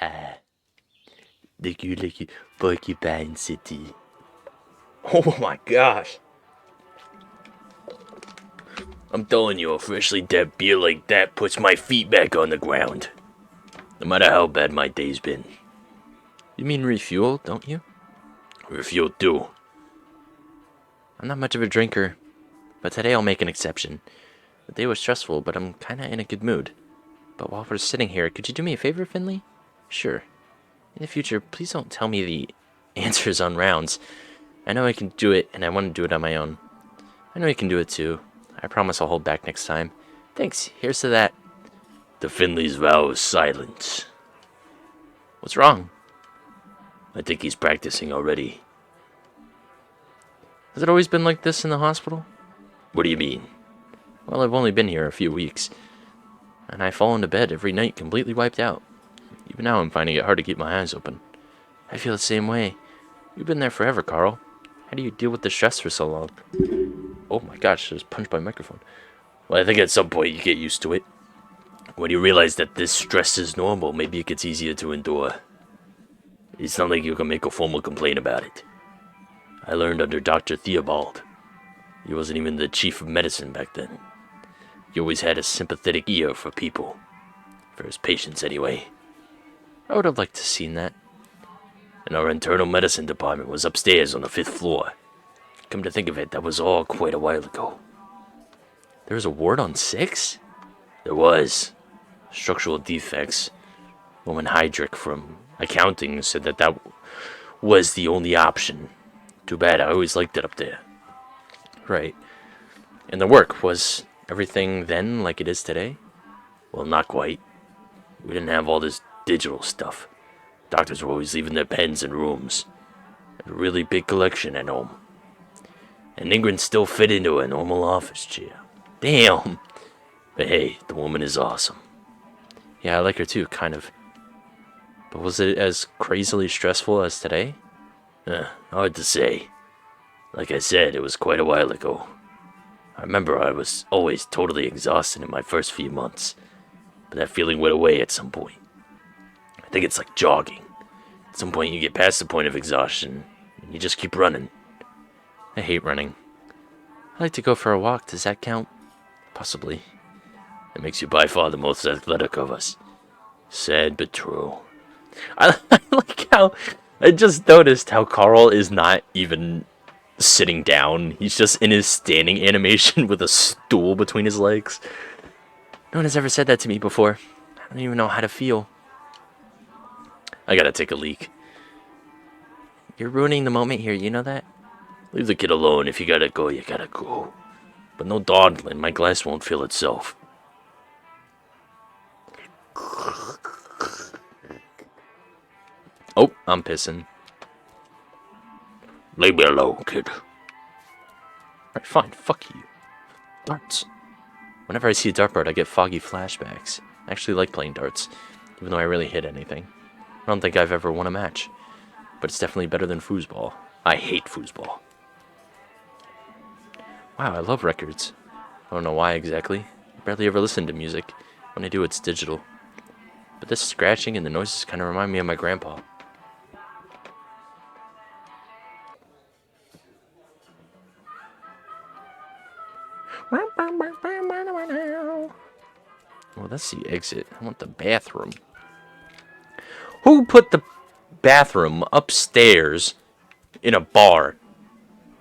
Ah, the Porcupine City. Oh my gosh. I'm telling you, a freshly tapped beer like that puts my feet back on the ground. No matter how bad my day's been. You mean refuel, don't you? Refuel too. I'm not much of a drinker, but today I'll make an exception. The day was stressful, but I'm kinda in a good mood. But while we're sitting here, could you do me a favor, Finley? Sure. In the future, please don't tell me the answers on rounds. I know I can do it, and I want to do it on my own. I know you can do it too. I promise I'll hold back next time. Thanks, here's to that. The Finley's vow of silence. What's wrong? I think he's practicing already. Has it always been like this in the hospital? What do you mean? Well, I've only been here a few weeks, and I fall into bed every night completely wiped out. Even now I'm finding it hard to keep my eyes open. I feel the same way. You've been there forever, Carl. How do you deal with the stress for so long? Oh my gosh, I just punched my microphone. Well, I think at some point you get used to it. When you realize that this stress is normal, maybe it gets easier to endure. It's not like you can make a formal complaint about it. I learned under Dr. Theobald. He wasn't even the chief of medicine back then. He always had a sympathetic ear for people. For his patients, anyway. I would have liked to have seen that. And our internal medicine department was upstairs on the 5th floor. Come to think of it, that was all quite a while ago. There was a ward on 6? There was. Structural defects. Woman Heydrich from accounting said that was the only option. Too bad, I always liked it up there. Right. And the work, was everything then like it is today? Well, not quite. We didn't have all this digital stuff. Doctors were always leaving their pens in rooms. Had a really big collection at home. And Ingrid still fit into a normal office chair. Damn! But hey, the woman is awesome. Yeah, I like her too, kind of. But was it as crazily stressful as today? Hard to say. Like I said, it was quite a while ago. I remember I was always totally exhausted in my first few months. But that feeling went away at some point. I think it's like jogging. At some point you get past the point of exhaustion, and you just keep running. I hate running. I like to go for a walk, does that count? Possibly. It makes you by far the most athletic of us. Sad but true. I like how... I just noticed how Carl is not even sitting down. He's just in his standing animation with a stool between his legs. No one has ever said that to me before. I don't even know how to feel. I gotta take a leak. You're ruining the moment here, you know that? Leave the kid alone. If you gotta go, you gotta go. But no dawdling. My glass won't fill itself. Oh, I'm pissing. Leave me alone, kid. Alright, fine. Fuck you. Darts. Whenever I see a dartboard, I get foggy flashbacks. I actually like playing darts, even though I rarely hit anything. I don't think I've ever won a match. But it's definitely better than foosball. I hate foosball. Wow, I love records. I don't know why exactly. I barely ever listen to music. When I do, it's digital. But this scratching and the noises kind of remind me of my grandpa. Well, that's the exit. I want the bathroom. Who put the bathroom upstairs in a bar?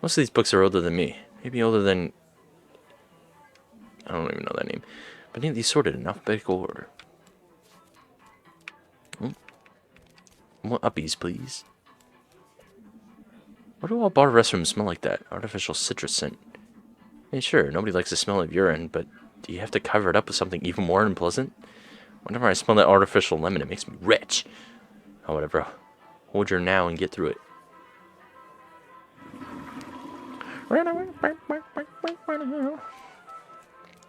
Most of these books are older than me. Maybe older than... I don't even know that name. But need these sorted in alphabetical order. More uppies, please. Why do all bar restrooms smell like that? Artificial citrus scent. I mean, sure, nobody likes the smell of urine, but do you have to cover it up with something even more unpleasant? Whenever I smell that artificial lemon, it makes me rich. Oh, whatever. Hold your now and get through it. That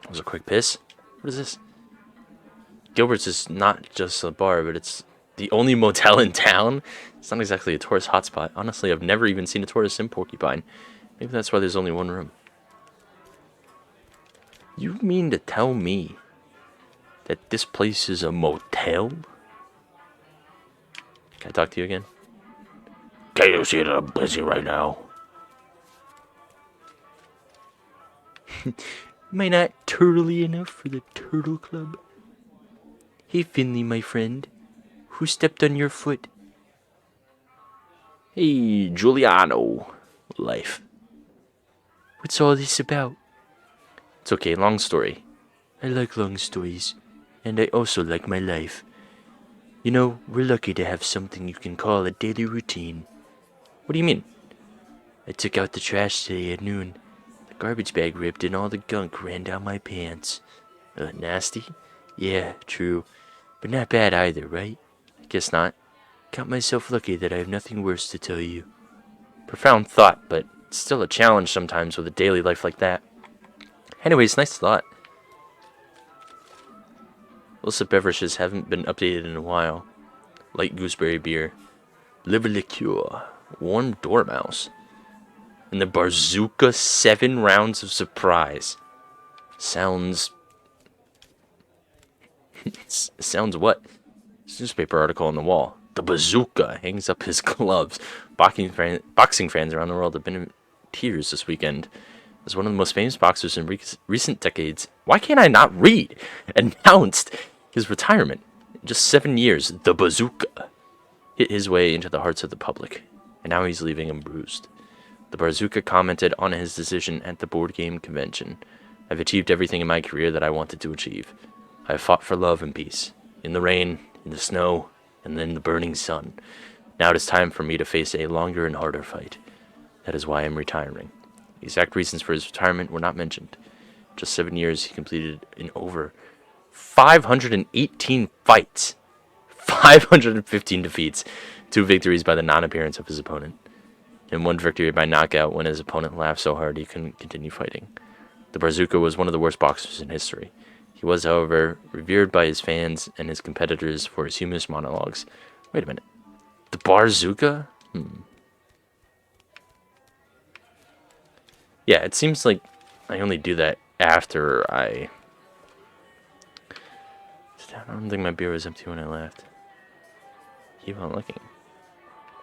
was a quick piss. What is this? Gilbert's is not just a bar, but it's the only motel in town. It's not exactly a tourist hotspot. Honestly, I've never even seen a tourist in Porcupine. Maybe that's why there's only one room. You mean to tell me that this place is a motel? Can I talk to you again? Can't you see that I'm busy right now? Am I not turtly enough for the Turtle Club? Hey, Finley, my friend. Who stepped on your foot? Hey, Giuliano. Life. What's all this about? It's okay, long story. I like long stories. And I also like my life. You know, we're lucky to have something you can call a daily routine. What do you mean? I took out the trash today at noon. The garbage bag ripped and all the gunk ran down my pants. Nasty? Yeah, true. But not bad either, right? I guess not. Count myself lucky that I have nothing worse to tell you. Profound thought, but it's still a challenge sometimes with a daily life like that. Anyways, nice thought. Illicit beverages haven't been updated in a while. Light gooseberry beer. Liver liqueur. Warm dormouse. And the Bazooka 7 rounds of surprise. Sounds... sounds what? It's a newspaper article on the wall. The Bazooka hangs up his gloves. Boxing fans around the world have been in tears this weekend. As one of the most famous boxers in recent decades, why can't I not read? Announced his retirement. In just 7 years, the Bazooka hit his way into the hearts of the public. And now he's leaving them bruised. The Bazooka commented on his decision at the board game convention. I've achieved everything in my career that I wanted to achieve. I have fought for love and peace. In the rain, in the snow, and then the burning sun. Now it is time for me to face a longer and harder fight. That is why I'm retiring. The exact reasons for his retirement were not mentioned. Just 7 years, he completed in over 518 fights. 515 defeats. 2 victories by the non-appearance of his opponent. And 1 victory by knockout when his opponent laughed so hard he couldn't continue fighting. The Bazooka was one of the worst boxers in history. He was, however, revered by his fans and his competitors for his humorous monologues. Wait a minute. The Bazooka? Yeah, it seems like I only do that after I don't think my beer was empty when I left. Keep on looking.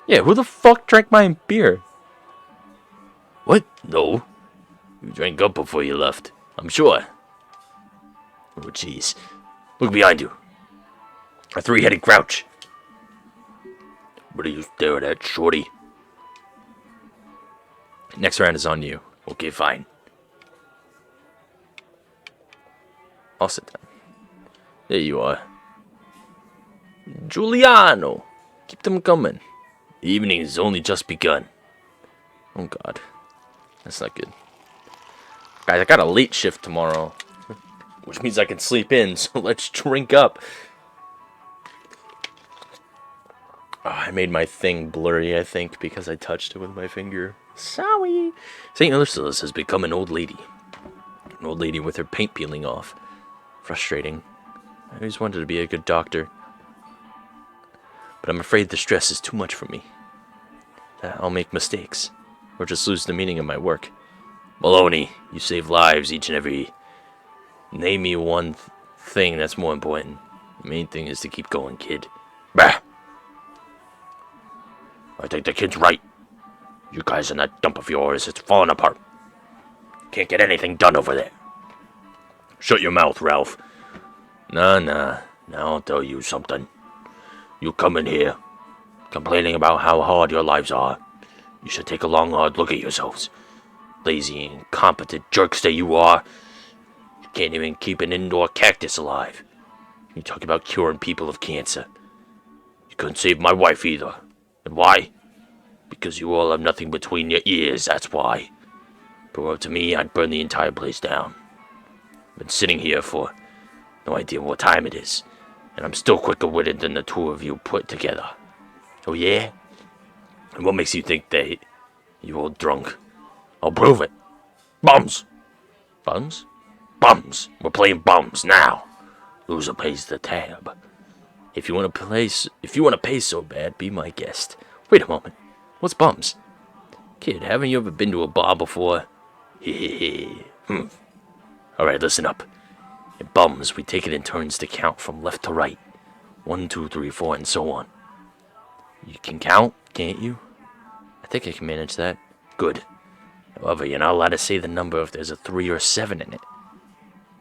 Yeah, who the fuck drank my beer? What? No. You drank up before you left. I'm sure. Oh, jeez. Look behind you. A 3-headed crouch. What are you staring at, shorty? Next round is on you. Okay, fine. I'll sit down. There you are. Giuliano! Keep them coming. The evening has only just begun. Oh god. That's not good. Guys, I got a late shift tomorrow. Which means I can sleep in, so let's drink up. Oh, I made my thing blurry, I think, because I touched it with my finger. Sorry. St. Ursula's has become an old lady. An old lady with her paint peeling off. Frustrating. I always wanted to be a good doctor. But I'm afraid the stress is too much for me. That I'll make mistakes. Or just lose the meaning of my work. Maloney, you save lives each and every... Name me one thing that's more important. The main thing is to keep going, kid. Bah! I think the kid's right. You guys in that dump of yours, it's falling apart. Can't get anything done over there. Shut your mouth, Ralph. Nah. Now I'll tell you something. You come in here, complaining about how hard your lives are. You should take a long, hard look at yourselves. Lazy, incompetent jerks that you are. You can't even keep an indoor cactus alive. You talk about curing people of cancer. You couldn't save my wife either. And why? Because you all have nothing between your ears, that's why. If it were up to me, I'd burn the entire place down. I've been sitting here for no idea what time it is, and I'm still quicker-witted than the 2 of you put together. Oh yeah? And what makes you think that you all drunk? I'll prove it. Bums! Bums? Bums! We're playing bums now. Loser pays the tab. If you want to pay so bad, be my guest. Wait a moment. What's bums? Kid, haven't you ever been to a bar before? Hehehe. Alright, listen up. In bums, we take it in turns to count from left to right. 1, 2, 3, 4, and so on. You can count, can't you? I think I can manage that. Good. However, you're not allowed to say the number if there's a 3 or 7 in it.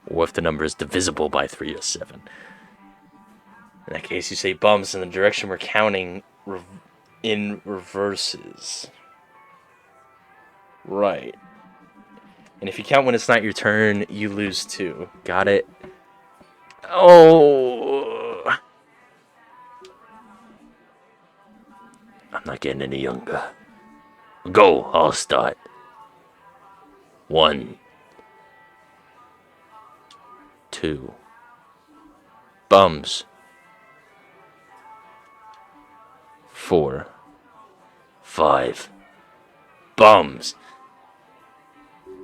Or if the number is divisible by 3 or 7. In that case, you say bums in the direction we're counting in reverses. Right. And if you count when it's not your turn, you lose 2. Got it? Oh! I'm not getting any younger. Go, I'll start. 1, 2. Bums. 4, 5. Bums.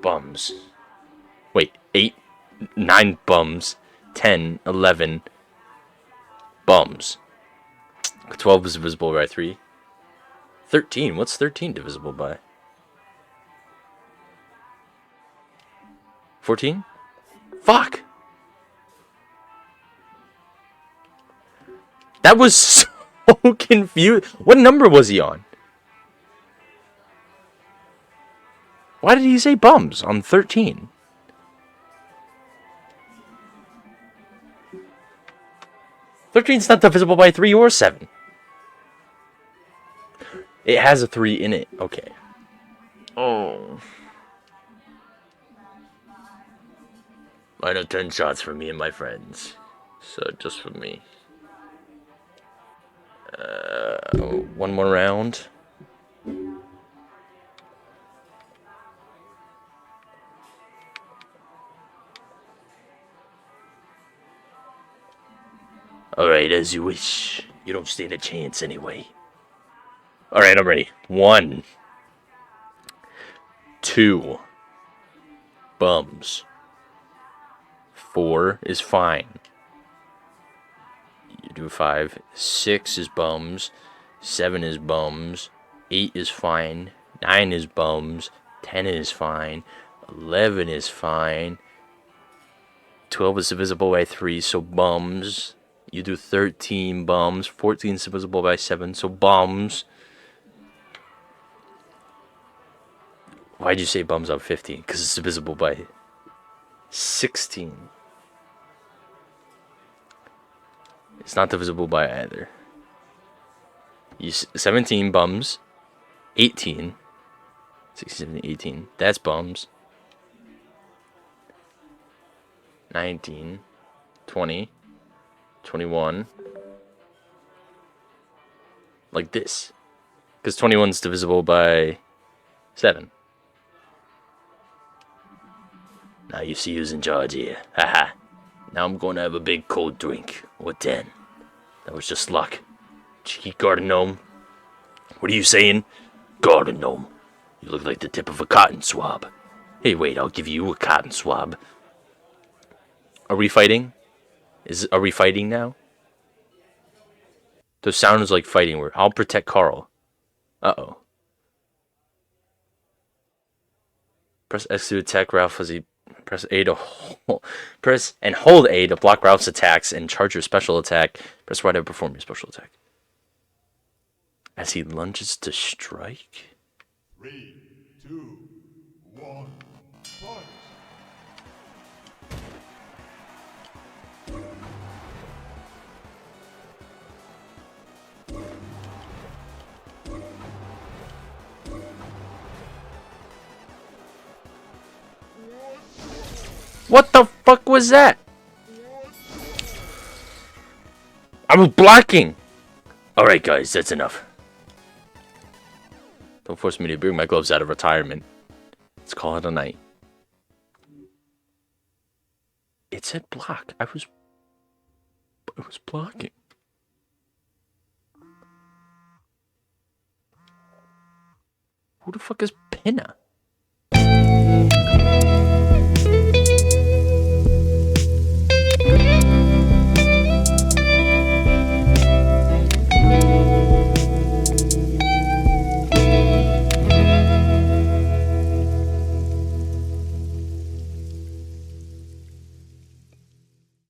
Bums. Wait, 8, 9 bums. 10, 11 bums. 12 is divisible by 3. 13. What's 13 divisible by? 14? Fuck! That was so confused. What number was he on? Why did he say bums on 13? Thirteen's not divisible by 3 or 7. It has a 3 in it. Okay. Oh. Final 10 shots for me and my friends. So just for me. One more round. Alright, as you wish. You don't stand a chance anyway. Alright, I'm ready. 1, 2. Bums. 4 is fine. You do 5. 6 is bums. 7 is bums. 8 is fine. 9 is bums. 10 is fine. 11 is fine. 12 is divisible by 3, so bums. You do 13 bums. 14 is divisible by 7, so bums. Why'd you say bums on 15? Because it's divisible by 16. It's not divisible by either. 17 bums. 18. 16, 17, 18. That's bums. 19. 20. 21. Like this. Because 21 is divisible by 7. Now you see who's in charge here. Haha. Now I'm going to have a big cold drink. Or 10. That was just luck. Cheeky garden gnome. What are you saying? Garden gnome. You look like the tip of a cotton swab. Hey, wait, I'll give you a cotton swab. Are we fighting? Are we fighting now? Those sounds like fighting words. I'll protect Carl. Uh-oh. Press X to attack Ralph as he... Press A to hold... Press and hold A to block Ralph's attacks and charge your special attack. Press Y to perform your special attack. As he lunges to strike... 3, 2, 1, fight! What the fuck was that? I was blocking. Alright, guys, that's enough. Don't force me to bring my gloves out of retirement. Let's call it a night. It said block. I was blocking. Who the fuck is Pinna?